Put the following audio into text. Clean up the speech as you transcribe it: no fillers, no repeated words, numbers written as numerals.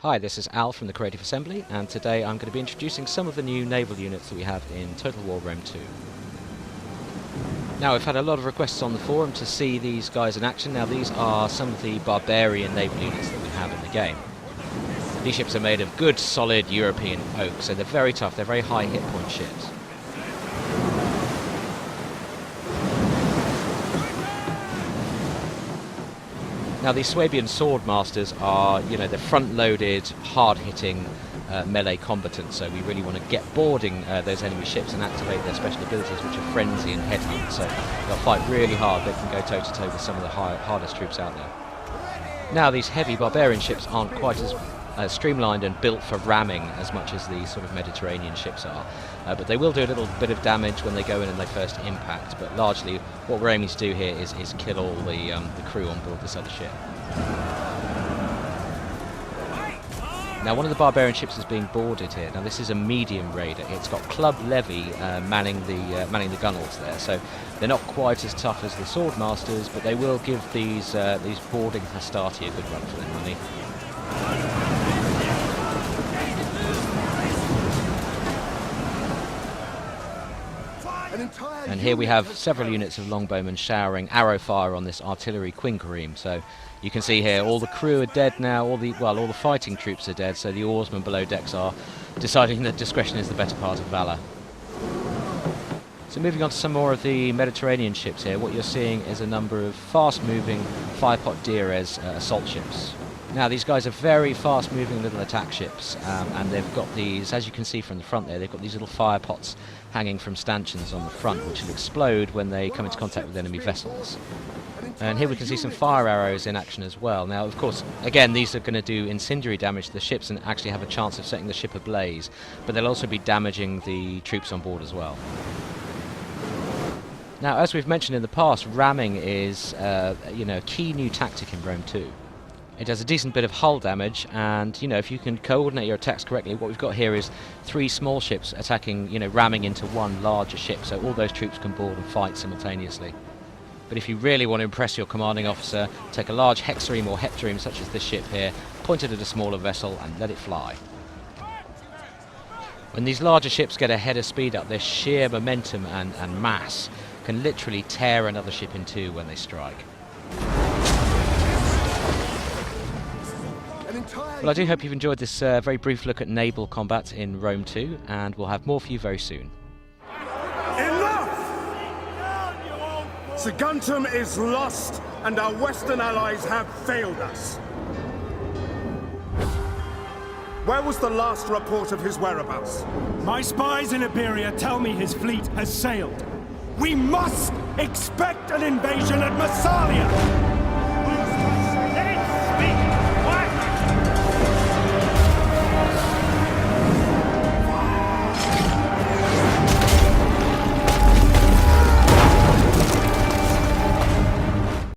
Hi, this is Al from the Creative Assembly, and today I'm going to be introducing some of the new naval units that we have in Total War Rome 2. Now, we've had a lot of requests on the forum to see these guys in action. Now, these are some of the barbarian naval units that we have in the game. These ships are made of good, solid European oak, so they're very tough, they're very high hit point ships. Now, these Swabian Swordmasters are, they're front-loaded, hard-hitting melee combatants, so we really want to get boarding those enemy ships and activate their special abilities, which are Frenzy and Headhunt, so they'll fight really hard. They can go toe-to-toe with some of the hardest troops out there. Now, these heavy barbarian ships aren't quite as streamlined and built for ramming as much as the sort of Mediterranean ships are, but they will do a little bit of damage when they go in and they first impact, but largely what we're aiming to do here is kill all the crew on board this other ship. Now, one of the barbarian ships is being boarded here. Now, this is a medium raider. It's got Club Levy manning the gunwales there, so they're not quite as tough as the Swordmasters, but they will give these boarding Hastati a good run for their money. And here we have several units of longbowmen showering arrow fire on this artillery quinquereme. So you can see here all the crew are dead now, all the fighting troops are dead, so the oarsmen below decks are deciding that discretion is the better part of valour. So moving on to some more of the Mediterranean ships here, what you're seeing is a number of fast-moving Firepot Dires assault ships. Now, these guys are very fast-moving little attack ships, and they've got these, as you can see from the front there, they've got these little fire pots hanging from stanchions on the front, which will explode when they come into contact with enemy vessels. And here we can see some fire arrows in action as well. Now, of course, again, these are going to do incendiary damage to the ships and actually have a chance of setting the ship ablaze, but they'll also be damaging the troops on board as well. Now, as we've mentioned in the past, ramming is a key new tactic in Rome 2. It does a decent bit of hull damage, and if you can coordinate your attacks correctly, what we've got here is 3 small ships attacking, ramming into one larger ship, so all those troops can board and fight simultaneously. But if you really want to impress your commanding officer, take a large hexareme or heptareme such as this ship here, point it at a smaller vessel and let it fly. When these larger ships get ahead of speed up, their sheer momentum and mass can literally tear another ship in two when they strike. Well, I do hope you've enjoyed this very brief look at naval combat in Rome 2, and we'll have more for you very soon. Enough! Saguntum is lost, and our Western allies have failed us. Where was the last report of his whereabouts? My spies in Iberia tell me his fleet has sailed. We must expect an invasion at Massalia!